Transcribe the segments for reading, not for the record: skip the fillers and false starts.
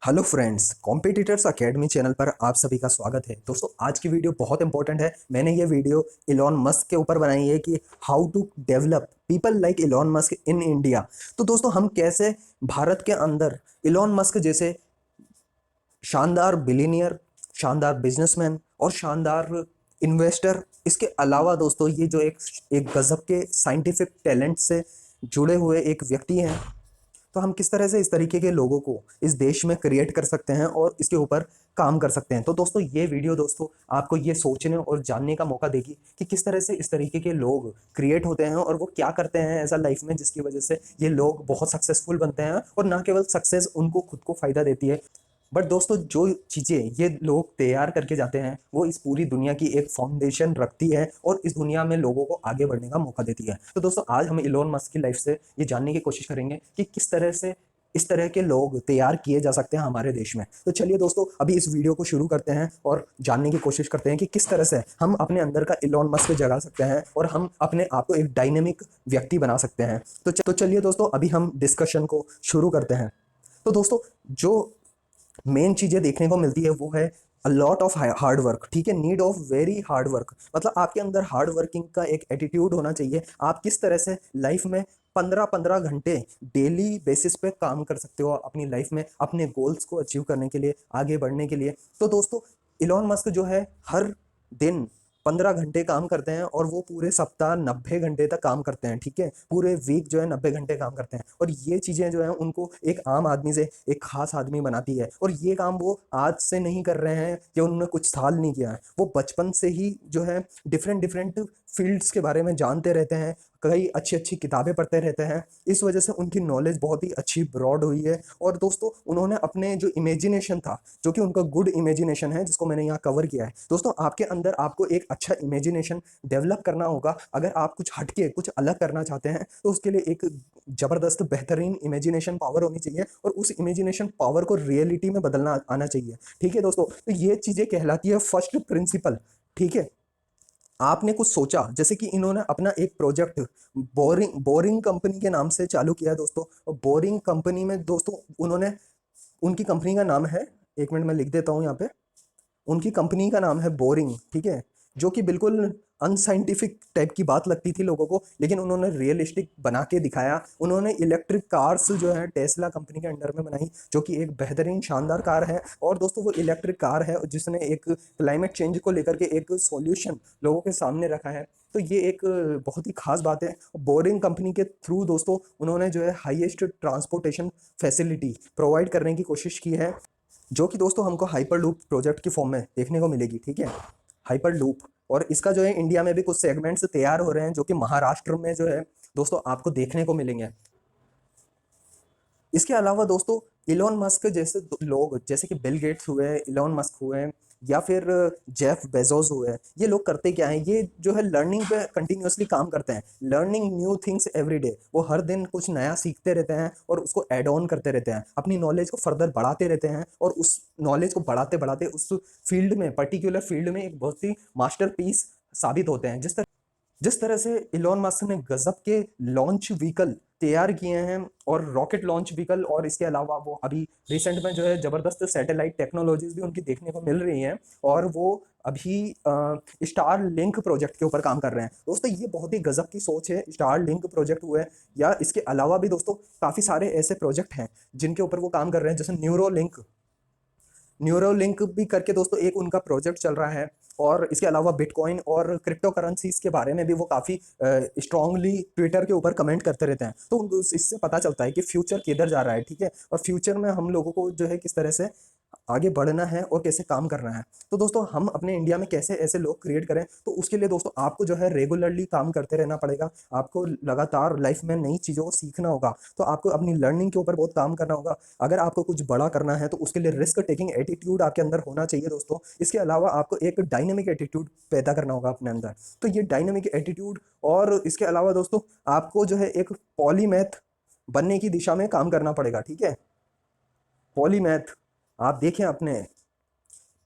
Hello friends, competitors academy channel पर आप सभी का स्वागत है। दोस्तों, आज की वीडियो बहुत इंपॉर्टेंट है। मैंने ये वीडियो इलॉन मस्क के ऊपर बनाई है कि how to develop people like Elon Musk in India. तो दोस्तों, हम कैसे भारत के अंदर इलॉन मस्क जैसे शानदार बिलीनियर, शानदार बिजनेसमैन और शानदार इन्वेस्टर, इसके अलावा दोस्तों ये जो एक एक गजब के साइंटिफिक टैलेंट से जुड़े हुए एक व्यक्ति हैं, तो हम किस तरह से इस तरीके के लोगों को इस देश में क्रिएट कर सकते हैं और इसके ऊपर काम कर सकते हैं। तो दोस्तों, ये वीडियो दोस्तों आपको ये सोचने और जानने का मौका देगी कि किस तरह से इस तरीके के लोग क्रिएट होते हैं और वो क्या करते हैं ऐसा लाइफ में, जिसकी वजह से ये लोग बहुत सक्सेसफुल बनते हैं। और ना केवल सक्सेस उनको खुद को फायदा देती है, बट दोस्तों जो चीज़ें ये लोग तैयार करके जाते हैं वो इस पूरी दुनिया की एक फाउंडेशन रखती है और इस दुनिया में लोगों को आगे बढ़ने का मौका देती है। तो दोस्तों, आज हम इलोन मस्क की लाइफ से ये जानने की कोशिश करेंगे कि किस तरह से इस तरह के लोग तैयार किए जा सकते हैं हमारे देश में। तो चलिए दोस्तों, अभी इस वीडियो को शुरू करते हैं और जानने की कोशिश करते हैं कि किस तरह से हम अपने अंदर का इलोन मस्क जगा सकते हैं और हम अपने आप को एक डायनेमिक व्यक्ति बना सकते हैं। तो चलिए दोस्तों, अभी हम डिस्कशन को शुरू करते हैं। तो दोस्तों, जो मेन चीज़ें देखने को मिलती है वो है a lot of hard work. ठीक है, need of very hard work, मतलब आपके अंदर हार्ड वर्किंग का एक एटीट्यूड होना चाहिए। आप किस तरह से लाइफ में 15-15 घंटे डेली बेसिस पे काम कर सकते हो अपनी लाइफ में अपने गोल्स को अचीव करने के लिए, आगे बढ़ने के लिए। तो दोस्तों, इलॉन मस्क जो है हर दिन 15 घंटे काम करते हैं और वो पूरे सप्ताह 90 घंटे तक काम करते हैं। ठीक है, पूरे वीक जो है 90 घंटे काम करते हैं। और ये चीज़ें जो है उनको एक आम आदमी से एक खास आदमी बनाती है। और ये काम वो आज से नहीं कर रहे हैं या उन्होंने कुछ साल नहीं किया है, वो बचपन से ही जो है डिफरेंट डिफरेंट फील्ड्स के बारे में जानते रहते हैं, कई अच्छी अच्छी किताबें पढ़ते रहते हैं। इस वजह से उनकी नॉलेज बहुत ही अच्छी ब्रॉड हुई है। और दोस्तों, उन्होंने अपने जो इमेजिनेशन था, जो कि उनका गुड इमेजिनेशन है, जिसको मैंने यहाँ कवर किया है। दोस्तों, आपके अंदर आपको एक अच्छा इमेजिनेशन डेवलप करना होगा। अगर आप कुछ हटके कुछ अलग करना चाहते हैं तो उसके लिए एक ज़बरदस्त बेहतरीन इमेजिनेशन पावर होनी चाहिए और उस इमेजिनेशन पावर को रियलिटी में बदलना आना चाहिए। ठीक है दोस्तों, तो ये चीज़ें कहलाती है फर्स्ट प्रिंसिपल। ठीक है, आपने कुछ सोचा, जैसे कि इन्होंने अपना एक प्रोजेक्ट बोरिंग बोरिंग कंपनी के नाम से चालू किया है दोस्तों। और बोरिंग कंपनी में दोस्तों उन्होंने, उनकी कंपनी का नाम है, एक मिनट में लिख देता हूँ यहाँ पे, उनकी कंपनी का नाम है बोरिंग। ठीक है, जो कि बिल्कुल अनसाइंटिफिक टाइप की बात लगती थी लोगों को, लेकिन उन्होंने रियलिस्टिक बना के दिखाया। उन्होंने इलेक्ट्रिक कार्स जो है टेस्ला कंपनी के अंडर में बनाई, जो कि एक बेहतरीन शानदार कार है। और दोस्तों, वो इलेक्ट्रिक कार है जिसने एक क्लाइमेट चेंज को लेकर के एक सॉल्यूशन लोगों के सामने रखा है। तो ये एक बहुत ही खास बात है। बोरिंग कंपनी के थ्रू दोस्तों उन्होंने जो है हाईएस्ट ट्रांसपोर्टेशन फैसिलिटी प्रोवाइड करने की कोशिश की है, जो कि दोस्तों हमको हाइपर लूप प्रोजेक्ट की फॉर्म में देखने को मिलेगी। ठीक है, हाइपर लूप। और इसका जो है इंडिया में भी कुछ सेगमेंट्स तैयार हो रहे हैं, जो कि महाराष्ट्र में जो है दोस्तों आपको देखने को मिलेंगे। इसके अलावा दोस्तों, इलॉन मस्क जैसे लोग, जैसे कि बिल गेट्स हुए, इलॉन मस्क हुए, या फिर जेफ बेजोस हुए, ये लोग करते क्या हैं, ये जो है लर्निंग पे कंटिन्यूअसली काम करते हैं। Learning new things every day, वो हर दिन कुछ नया सीखते रहते हैं और उसको ऐड ऑन करते रहते हैं, अपनी नॉलेज को फर्दर बढ़ाते रहते हैं। और उस नॉलेज को बढ़ाते बढ़ाते उस फील्ड में, पर्टिकुलर फील्ड में एक बहुत ही मास्टरपीस साबित होते हैं। जिस तरह से इलॉन मस्क ने गजब के लॉन्च व्हीकल तैयार किए हैं, और रॉकेट लॉन्च व्हीकल, और इसके अलावा वो अभी रिसेंट में जो है जबरदस्त सैटेलाइट टेक्नोलॉजीज भी उनकी देखने को मिल रही हैं। और वो अभी स्टार लिंक प्रोजेक्ट के ऊपर काम कर रहे हैं। दोस्तों, ये बहुत ही गजब की सोच है। स्टार लिंक प्रोजेक्ट हुए, या इसके अलावा भी दोस्तों काफ़ी सारे ऐसे प्रोजेक्ट हैं जिनके ऊपर वो काम कर रहे हैं, जैसे न्यूरो लिंक भी करके दोस्तों एक उनका प्रोजेक्ट चल रहा है। और इसके अलावा बिटकॉइन और क्रिप्टो करेंसीज के बारे में भी वो काफ़ी स्ट्रांगली ट्विटर के ऊपर कमेंट करते रहते हैं। तो इससे पता चलता है कि फ्यूचर किधर जा रहा है। ठीक है, और फ्यूचर में हम लोगों को जो है किस तरह से आगे बढ़ना है और कैसे काम करना है। तो दोस्तों, हम अपने इंडिया में कैसे ऐसे लोग क्रिएट करें, तो उसके लिए दोस्तों आपको जो है रेगुलरली काम करते रहना पड़ेगा। आपको लगातार लाइफ में नई चीज़ों को सीखना होगा, तो आपको अपनी लर्निंग के ऊपर बहुत काम करना होगा। अगर आपको कुछ बड़ा करना है तो उसके लिए रिस्क टेकिंग एटीट्यूड आपके अंदर होना चाहिए दोस्तों। इसके अलावा आपको एक डायनेमिक एटीट्यूड पैदा करना होगा अपने अंदर। तो ये डायनेमिक एटीट्यूड, और इसके अलावा दोस्तों आपको जो है एक पॉलीमैथ बनने की दिशा में काम करना पड़ेगा। ठीक है, पॉलीमैथ, आप देखें अपने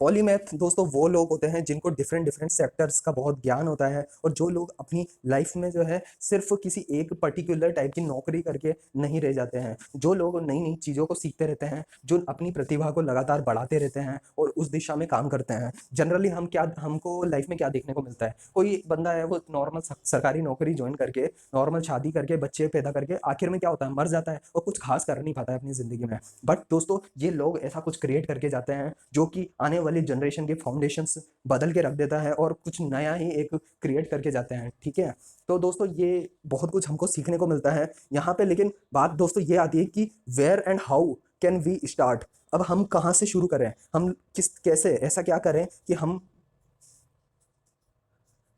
पॉलीमैथ दोस्तों वो लोग होते हैं जिनको डिफरेंट डिफरेंट सेक्टर्स का बहुत ज्ञान होता है, और जो लोग अपनी लाइफ में जो है सिर्फ किसी एक पर्टिकुलर टाइप की नौकरी करके नहीं रह जाते हैं, जो लोग नई नई चीज़ों को सीखते रहते हैं, जो अपनी प्रतिभा को लगातार बढ़ाते रहते हैं और उस दिशा में काम करते हैं। जनरली हमको लाइफ में क्या देखने को मिलता है, कोई बंदा है वो नॉर्मल सरकारी नौकरी ज्वाइन करके, नॉर्मल शादी करके, बच्चे पैदा करके आखिर में क्या होता है, मर जाता है और कुछ खास कर नहीं पाता है अपनी ज़िंदगी में। बट दोस्तों ये लोग ऐसा कुछ क्रिएट करके जाते हैं जो कि आने वाली जनरेशन के फाउंडेशंस बदल के रख देता है और कुछ नया ही एक क्रिएट करके जाते हैं, ठीक है। तो दोस्तों ये बहुत कुछ हमको सीखने को मिलता है यहाँ पे, लेकिन बात दोस्तों ये आती है कि where and how can we start. अब हम कहाँ से शुरू करें, हम कैसे ऐसा क्या करें कि हम,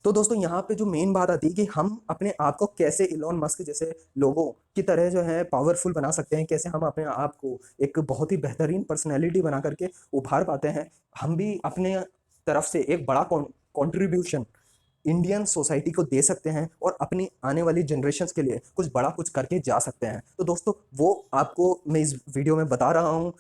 तो दोस्तों यहाँ पे जो मेन बात आती है कि हम अपने आप को कैसे इलॉन मस्क जैसे लोगों की तरह जो है पावरफुल बना सकते हैं, कैसे हम अपने आप को एक बहुत ही बेहतरीन पर्सनैलिटी बना करके उभार पाते हैं। हम भी अपने तरफ से एक बड़ा कॉन्ट्रीब्यूशन इंडियन सोसाइटी को दे सकते हैं और अपनी आने वाली जनरेशन्स के लिए कुछ बड़ा कुछ करके जा सकते हैं। तो दोस्तों वो आपको मैं इस वीडियो में बता रहा हूँ।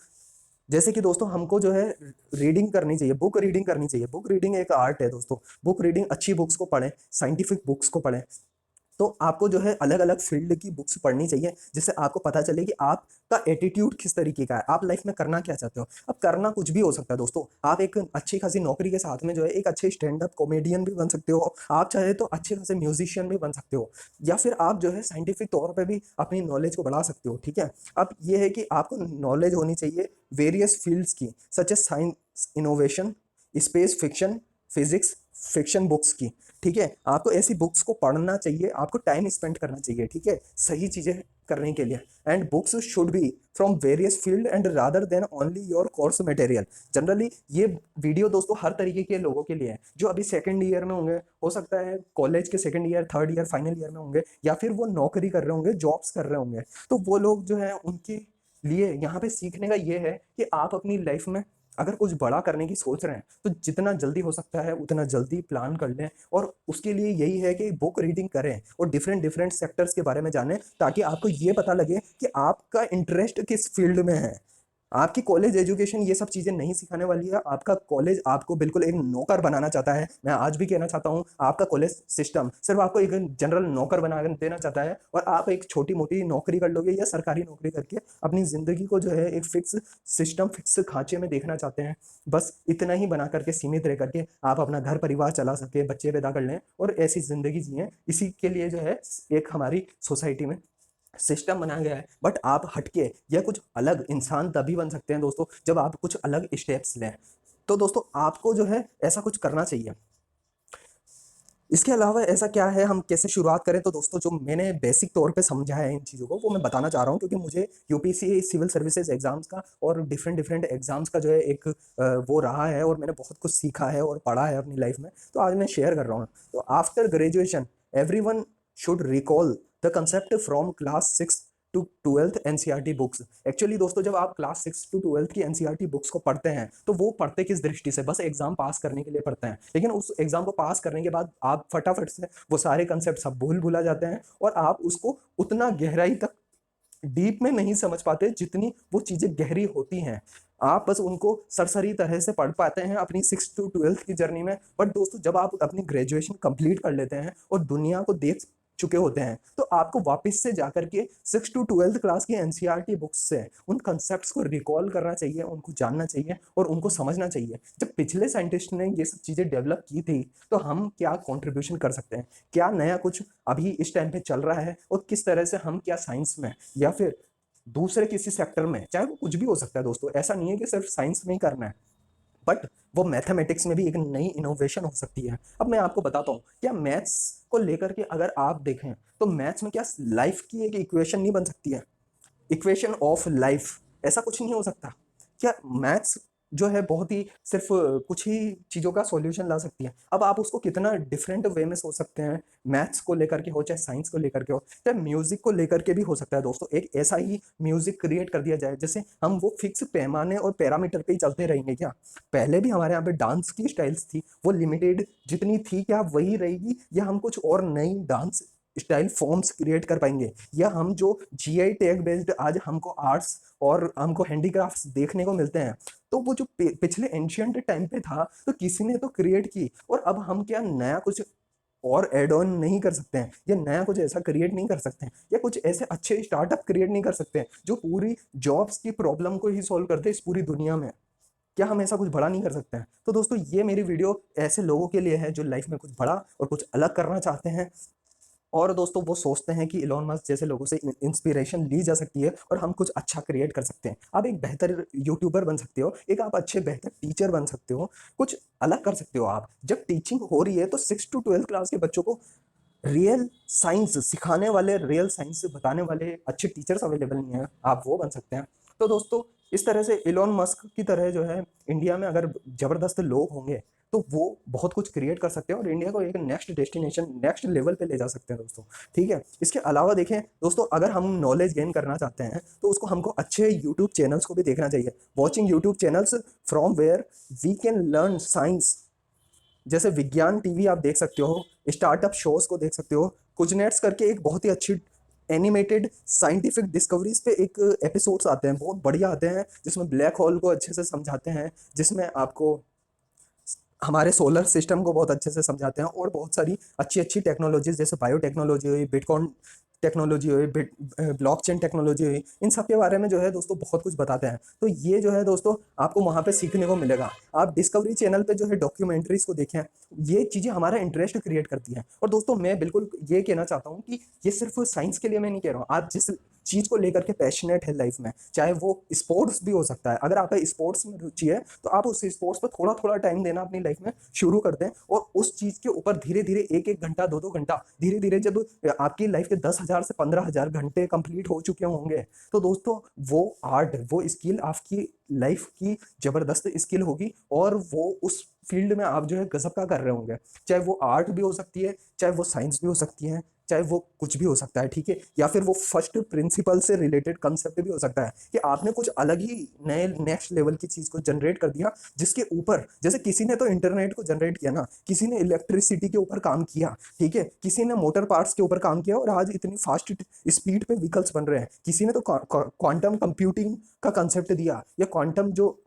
जैसे कि दोस्तों हमको जो है रीडिंग करनी चाहिए, बुक रीडिंग करनी चाहिए। बुक रीडिंग एक आर्ट है दोस्तों। बुक रीडिंग, अच्छी बुक्स को पढ़ें, साइंटिफिक बुक्स को पढ़ें। तो आपको जो है अलग अलग फील्ड की बुक्स पढ़नी चाहिए, जिससे आपको पता चले कि आपका एटीट्यूड किस तरीके का है, आप लाइफ में करना क्या चाहते हो। अब करना कुछ भी हो सकता है दोस्तों। आप एक अच्छी खासी नौकरी के साथ में जो है एक अच्छे स्टैंड अप कॉमेडियन भी बन सकते हो, आप चाहे तो अच्छे खासे म्यूजिशियन भी बन सकते हो, या फिर आप जो है साइंटिफिक तौर पर भी अपनी नॉलेज को बढ़ा सकते हो, ठीक है। अब ये है कि आपको नॉलेज होनी चाहिए वेरियस फील्ड्स की, such as science, innovation, space, fiction, physics, fiction books की, ठीक है। आपको ऐसी बुक्स को पढ़ना चाहिए, आपको टाइम स्पेंड करना चाहिए, ठीक है, सही चीज़ें करने के लिए। And books should be from various field and rather than only your course material. Generally ये वीडियो दोस्तों हर तरीके के लोगों के लिए है, जो अभी सेकंड ईयर में होंगे, हो सकता है कॉलेज के second year, third year, final year में होंगे, या फिर वो नौकरी कर रहे होंगे, जॉब्स कर रहे होंगे। तो वो लोग जो है उनके लिए यहाँ पे सीखने का ये है कि आप अपनी लाइफ में अगर कुछ बड़ा करने की सोच रहे हैं तो जितना जल्दी हो सकता है उतना जल्दी प्लान कर लें, और उसके लिए यही है कि बुक रीडिंग करें और डिफरेंट डिफरेंट सेक्टर्स के बारे में जानें, ताकि आपको ये पता लगे कि आपका इंटरेस्ट किस फील्ड में है। आपकी कॉलेज एजुकेशन ये सब चीज़ें नहीं सिखाने वाली है। आपका कॉलेज आपको बिल्कुल एक नौकर बनाना चाहता है। मैं आज भी कहना चाहता हूँ, आपका कॉलेज सिस्टम सिर्फ आपको एक जनरल नौकर बना देना चाहता है, और आप एक छोटी मोटी नौकरी कर लोगे या सरकारी नौकरी करके अपनी ज़िंदगी को जो है एक फिक्स सिस्टम, फिक्स खांचे में देखना चाहते हैं। बस इतना ही बना करके, सीमित रह करके आप अपना घर परिवार चला सके, बच्चे पैदा कर लें और ऐसी ज़िंदगी जिए। इसी के लिए जो है एक हमारी सोसाइटी में सिस्टम बनाया गया है। बट आप हटके या कुछ अलग इंसान तभी बन सकते हैं दोस्तों जब आप कुछ अलग स्टेप्स लें। तो दोस्तों आपको जो है ऐसा कुछ करना चाहिए। इसके अलावा ऐसा क्या है, हम कैसे शुरुआत करें, तो दोस्तों जो मैंने बेसिक तौर पे समझा है इन चीज़ों को वो मैं बताना चाह रहा हूँ, क्योंकि मुझे यूपीएससी सिविल सर्विसेज एग्जाम्स का और डिफरेंट डिफरेंट एग्जाम्स का जो है एक वो रहा है, और मैंने बहुत कुछ सीखा है और पढ़ा है अपनी लाइफ में, तो आज मैं शेयर कर रहा हूँ। तो after graduation everyone should recall the concept from class 6 to 12th NCERT books. Actually दोस्तों जब आप क्लास 6 टू 12th की एनसीईआरटी बुक्स को पढ़ते हैं तो वो पढ़ते किस दृष्टि से, बस एग्जाम पास करने के लिए पढ़ते हैं, लेकिन उस एग्जाम को पास करने के बाद आप फटाफट से वो सारे कंसेप्ट सब भूला जाते हैं, और आप उसको उतना गहराई तक डीप में नहीं समझ पाते जितनी वो चीज़ें गहरी होती हैं। आप बस उनको सरसरी तरह से पढ़ पाते हैं अपनी 6 टू 12th की जर्नी में। बट दोस्तों जब आप अपनी ग्रेजुएशन कंप्लीट कर लेते हैं और दुनिया को देख चुके होते हैं, तो आपको वापस से जाकर के 6 टू 12th क्लास की एनसीईआरटी बुक्स से उन कंसेप्ट्स को रिकॉल करना चाहिए, उनको जानना चाहिए और उनको समझना चाहिए। जब पिछले साइंटिस्ट ने ये सब चीज़ें डेवलप की थी तो हम क्या कंट्रीब्यूशन कर सकते हैं, क्या नया कुछ अभी इस टाइम पे चल रहा है, और किस तरह से हम क्या साइंस में या फिर दूसरे किसी सेक्टर में, चाहे वो कुछ भी हो सकता है दोस्तों, ऐसा नहीं है कि सिर्फ साइंस में ही करना है, बट वो मैथमेटिक्स में भी एक नई इनोवेशन हो सकती है। अब मैं आपको बताता हूँ, क्या मैथ्स को लेकर के अगर आप देखें तो मैथ्स में क्या लाइफ की एक इक्वेशन नहीं बन सकती है, इक्वेशन ऑफ लाइफ, ऐसा कुछ नहीं हो सकता। क्या मैथ्स जो है बहुत ही सिर्फ कुछ ही चीज़ों का सॉल्यूशन ला सकती है। अब आप उसको कितना डिफरेंट वे में सोच सकते हैं, मैथ्स को लेकर के हो, चाहे साइंस को लेकर के हो, चाहे म्यूजिक को लेकर के भी हो सकता है दोस्तों। एक ऐसा ही म्यूजिक क्रिएट कर दिया जाए जैसे हम वो फिक्स पैमाने और पैरामीटर पे ही चलते रहेंगे क्या। पहले भी हमारे यहाँ पे डांस की स्टाइल्स थी, वो लिमिटेड जितनी थी क्या वही रहेगी, या हम कुछ और नई डांस स्टाइल फॉर्म्स क्रिएट कर पाएंगे, या हम जो जीआई टैग बेस्ड आज हमको आर्ट्स और हमको हैंडीक्राफ्ट्स देखने को मिलते हैं, तो वो जो पिछले एंशियंट टाइम पे था तो किसी ने तो क्रिएट की, और अब हम क्या नया कुछ और एड ऑन नहीं कर सकते हैं, या नया कुछ ऐसा क्रिएट नहीं कर सकते हैं, या कुछ ऐसे अच्छे स्टार्टअप क्रिएट नहीं कर सकते हैं जो पूरी जॉब्स की प्रॉब्लम को ही सॉल्व करते हैं इस पूरी दुनिया में? क्या हम ऐसा कुछ बड़ा नहीं कर सकते हैं? तो दोस्तों ये मेरी वीडियो ऐसे लोगों के लिए है जो लाइफ में कुछ बड़ा और कुछ अलग करना चाहते हैं, और दोस्तों वो सोचते हैं कि इलॉन मस्क जैसे लोगों से इंस्पिरेशन ली जा सकती है और हम कुछ अच्छा क्रिएट कर सकते हैं। आप एक बेहतर यूट्यूबर बन सकते हो, एक आप अच्छे बेहतर टीचर बन सकते हो, कुछ अलग कर सकते हो। आप जब टीचिंग हो रही है तो 6 to 12 क्लास के बच्चों को रियल साइंस सिखाने वाले, रियल साइंस बताने वाले अच्छे टीचर्स अवेलेबल नहीं है, आप वो बन सकते हैं। तो दोस्तों इस तरह से इलॉन मस्क की तरह जो है इंडिया में अगर ज़बरदस्त लोग होंगे तो वो बहुत कुछ क्रिएट कर सकते हैं और इंडिया को एक नेक्स्ट डेस्टिनेशन, नेक्स्ट लेवल पे ले जा सकते हैं दोस्तों। ठीक है, इसके अलावा देखें दोस्तों, अगर हम नॉलेज गेन करना चाहते हैं तो उसको हमको अच्छे यूट्यूब चैनल्स को भी देखना चाहिए। Watching YouTube channels from where we can learn science, जैसे विज्ञान टीवी आप देख सकते हो, स्टार्टअप शोज को देख सकते हो। कुछ नेट्स करके एक बहुत ही अच्छी एनिमेटेड साइंटिफिक डिस्कवरीज पे एक एपिसोड्स आते हैं, बहुत बढ़िया आते हैं, जिसमें ब्लैक होल को अच्छे से समझाते हैं, जिसमें आपको हमारे सोलर सिस्टम को बहुत अच्छे से समझाते हैं, और बहुत सारी अच्छी अच्छी टेक्नोलॉजीज जैसे बायोटेक्नोलॉजी हुई, बिटकॉइन टेक्नोलॉजी हुई, ब्लॉकचेन टेक्नोलॉजी हुई, इन सब के बारे में जो है दोस्तों बहुत कुछ बताते हैं। तो ये जो है दोस्तों आपको वहाँ पे सीखने को मिलेगा। आप डिस्कवरी चैनल पे जो है डॉक्यूमेंट्रीज को देखें, ये चीज़ें हमारा इंटरेस्ट क्रिएट करती हैं। और दोस्तों मैं बिल्कुल ये कहना चाहता हूँ कि ये सिर्फ साइंस के लिए मैं नहीं कह रहा हूँ, आप जिस चीज़ को लेकर के पैशनेट है लाइफ में, चाहे वो स्पोर्ट्स भी हो सकता है, अगर आपका स्पोर्ट्स में रुचि है तो आप उस स्पोर्ट्स पर थोड़ा थोड़ा टाइम देना अपनी लाइफ में शुरू कर दें, और उस चीज़ के ऊपर धीरे धीरे 1-1 घंटा 2-2 घंटा धीरे धीरे जब आपकी लाइफ के 10,000 से 15,000 घंटे कंप्लीट हो चुके होंगे तो दोस्तों वो आर्ट, वो स्किल आपकी लाइफ की ज़बरदस्त स्किल होगी, और वो उस फील्ड में आप जो है गजब का कर रहे होंगे। चाहे वो आर्ट भी हो सकती है, चाहे वो साइंस भी हो सकती है, चाहे वो कुछ भी हो सकता है। ठीक है, या फिर वो फर्स्ट प्रिंसिपल से रिलेटेड कंसेप्ट भी हो सकता है कि आपने कुछ अलग ही नए नेक्स्ट लेवल की चीज़ को जनरेट कर दिया, जिसके ऊपर जैसे किसी ने तो इंटरनेट को जनरेट किया ना, किसी ने इलेक्ट्रिसिटी के ऊपर काम किया, ठीक है, किसी ने मोटर पार्ट्स के ऊपर काम किया, और आज इतनी फास्ट स्पीड पे व्हीकल्स बन रहे हैं। किसी ने तो क्वांटम कंप्यूटिंग का कंसेप्ट दिया, या क्वांटम जो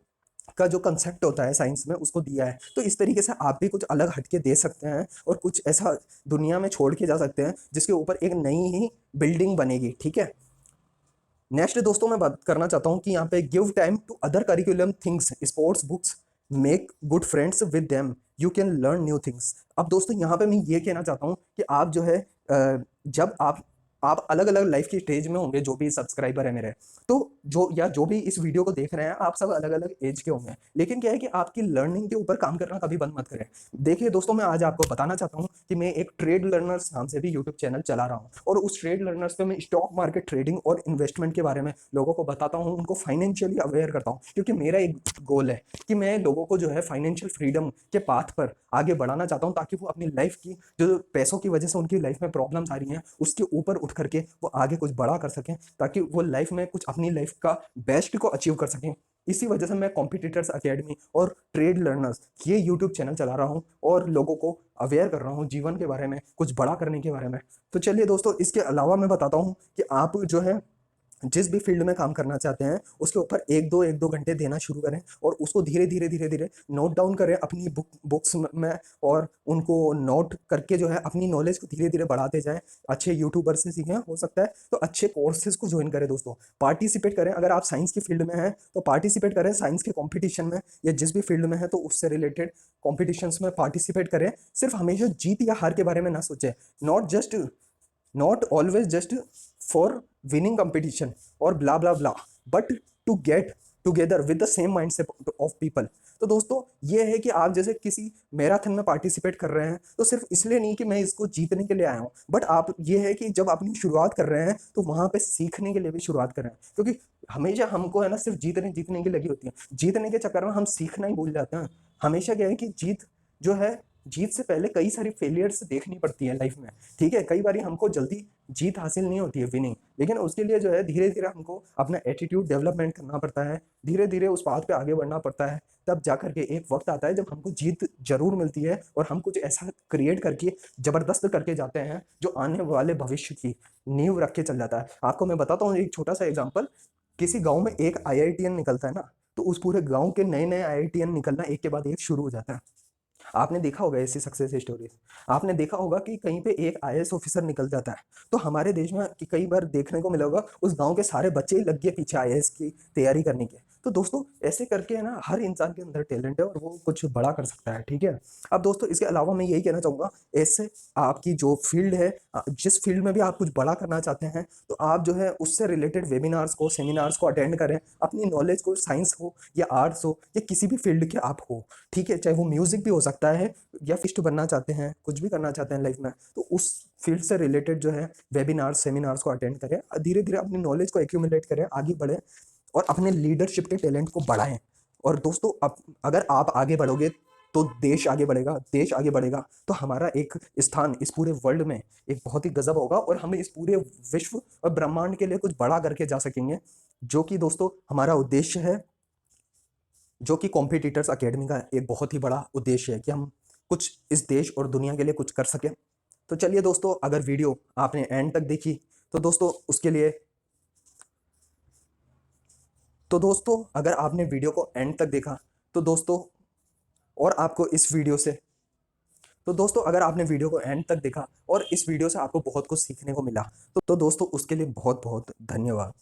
का जो कंसेप्ट होता है साइंस में उसको दिया है। तो इस तरीके से आप भी कुछ अलग हटके दे सकते हैं, और कुछ ऐसा दुनिया में छोड़ के जा सकते हैं जिसके ऊपर एक नई ही बिल्डिंग बनेगी। ठीक है, नेक्स्ट दोस्तों मैं बात करना चाहता हूँ कि यहाँ पे give time to other curriculum things, sports, books, make good friends with them, you can learn new things. अब दोस्तों यहाँ पे मैं ये कहना चाहता हूँ कि आप जो है जब आप अलग अलग लाइफ की स्टेज में होंगे, जो भी सब्सक्राइबर है मेरे, तो जो भी इस वीडियो को देख रहे हैं, आप सब अलग अलग एज के होंगे, लेकिन क्या है कि आपकी लर्निंग के ऊपर काम करना कभी बंद मत करें। देखिए दोस्तों, मैं आज आपको बताना चाहता हूँ कि मैं एक ट्रेड लर्नर्स नाम से भी यूट्यूब चैनल चला रहा हूँ, और उस ट्रेड लर्नर्स पे मैं स्टॉक मार्केट ट्रेडिंग और इन्वेस्टमेंट के बारे में लोगों को बताता हूँ, उनको फाइनेंशियली अवेयर करता हूँ, क्योंकि मेरा एक गोल है कि मैं लोगों को जो है फाइनेंशियल फ्रीडम के पाथ पर आगे बढ़ाना चाहता हूँ, ताकि वो अपनी लाइफ की जो पैसों की वजह से उनकी लाइफ में प्रॉब्लम्स आ रही हैं उसके ऊपर उठ करके वो आगे कुछ बड़ा कर सकें, ताकि वो लाइफ में कुछ अपनी लाइफ का बेस्ट को अचीव कर सकें। इसी वजह से मैं कॉम्पिटिटर्स अकेडमी और ट्रेड लर्नर्स ये यूट्यूब चैनल चला रहा हूँ, और लोगों को अवेयर कर रहा हूँ जीवन के बारे में, कुछ बड़ा करने के बारे में। तो चलिए दोस्तों, इसके अलावा मैं बताता हूँ कि आप जो है जिस भी फील्ड में काम करना चाहते हैं उसके ऊपर 1-2 घंटे देना शुरू करें, और उसको धीरे धीरे धीरे धीरे नोट डाउन करें अपनी बुक्स में, और उनको नोट करके जो है अपनी नॉलेज को धीरे धीरे बढ़ाते जाएं। अच्छे यूट्यूबर से सीखें, हो सकता है तो अच्छे कोर्सेज को ज्वाइन करें दोस्तों। पार्टिसिपेट करें, अगर आप साइंस की फील्ड में हैं तो पार्टिसिपेट करें साइंस के कॉम्पिटिशन में, या जिस भी फील्ड में है तो उससे रिलेटेड कॉम्पिटिशन्स में पार्टिसिपेट करें। सिर्फ हमेशा जीत या हार के बारे में ना सोचें, not always just for winning competition और blah blah blah, but to get together with the same mindset of people. तो दोस्तों ये है कि आप जैसे किसी मैराथन में पार्टिसिपेट कर रहे हैं तो सिर्फ इसलिए नहीं कि मैं इसको जीतने के लिए आया हूँ, बट आप ये है कि जब अपनी शुरुआत कर रहे हैं तो वहाँ पे सीखने के लिए भी शुरुआत कर रहे हैं, क्योंकि हमेशा हमको है ना सिर्फ जीतने जीतने की लगी होती है, जीतने के चक्कर में हम सीखना ही भूल जाते हैं। हमेशा क्या है कि जीत जो है जीत से पहले कई सारी फेलियर्स देखनी पड़ती है लाइफ में, ठीक है। कई बार हमको जल्दी जीत हासिल नहीं होती है, विनिंग, लेकिन उसके लिए जो है धीरे धीरे हमको अपना एटीट्यूड डेवलपमेंट करना पड़ता है, धीरे धीरे उस बात पे आगे बढ़ना पड़ता है। तब जाकर के एक वक्त आता है जब हमको जीत जरूर मिलती है और हम कुछ ऐसा क्रिएट करके जबरदस्त करके जाते हैं जो आने वाले भविष्य की नींव रख के चल जाता है। आपको मैं बताता हूँ एक छोटा सा एग्जाम्पल। किसी गांव में एक आईआईटीएन निकलता है ना, तो उस पूरे गांव के नए नए आईआईटीएन निकलना एक के बाद एक शुरू हो जाता है। आपने देखा होगा ऐसी सक्सेस स्टोरीज। आपने देखा होगा कि कहीं पे एक आईएएस ऑफिसर निकल जाता है, तो हमारे देश में कि कई बार देखने को मिला होगा उस गांव के सारे बच्चे ही लग गए पीछे आईएएस की तैयारी करने के। तो दोस्तों ऐसे करके है ना, हर इंसान के अंदर टैलेंट है और वो कुछ बड़ा कर सकता है, ठीक है। अब दोस्तों इसके अलावा मैं यही कहना चाहूंगा, ऐसे आपकी जो फील्ड है, जिस फील्ड में भी आप कुछ बड़ा करना चाहते हैं, तो आप जो है उससे रिलेटेड वेबिनार्स को, सेमिनार्स को अटेंड करें। अपनी नॉलेज को, साइंस हो या आर्ट्स हो या किसी भी फील्ड के आप हो, ठीक है, चाहे वो म्यूजिक भी हो सकता है या फिस्ट बनना चाहते हैं, कुछ भी करना चाहते हैं लाइफ में, तो उस फील्ड से रिलेटेड जो है वेबिनार्स, सेमिनार्स को अटेंड करें, धीरे धीरे अपनी नॉलेज को एक्यूमुलेट करें, आगे बढ़ें और अपने लीडरशिप के टैलेंट को बढ़ाएं। और दोस्तों अब अगर आप आगे बढ़ोगे तो देश आगे बढ़ेगा, देश आगे बढ़ेगा तो हमारा एक स्थान इस पूरे वर्ल्ड में एक बहुत ही गजब होगा और हम इस पूरे विश्व और ब्रह्मांड के लिए कुछ बड़ा करके जा सकेंगे, जो कि दोस्तों हमारा उद्देश्य है, जो कि कॉम्पिटिटर्स अकेडमी का एक बहुत ही बड़ा उद्देश्य है कि हम कुछ इस देश और दुनिया के लिए कुछ कर सकें। तो चलिए दोस्तों, अगर वीडियो आपने एंड तक देखी तो दोस्तों उसके लिए, तो दोस्तों अगर आपने वीडियो को एंड तक देखा तो दोस्तों, और आपको इस वीडियो से, तो दोस्तों अगर आपने वीडियो को एंड तक देखा और इस वीडियो से आपको बहुत कुछ सीखने को मिला, तो दोस्तों उसके लिए बहुत बहुत धन्यवाद।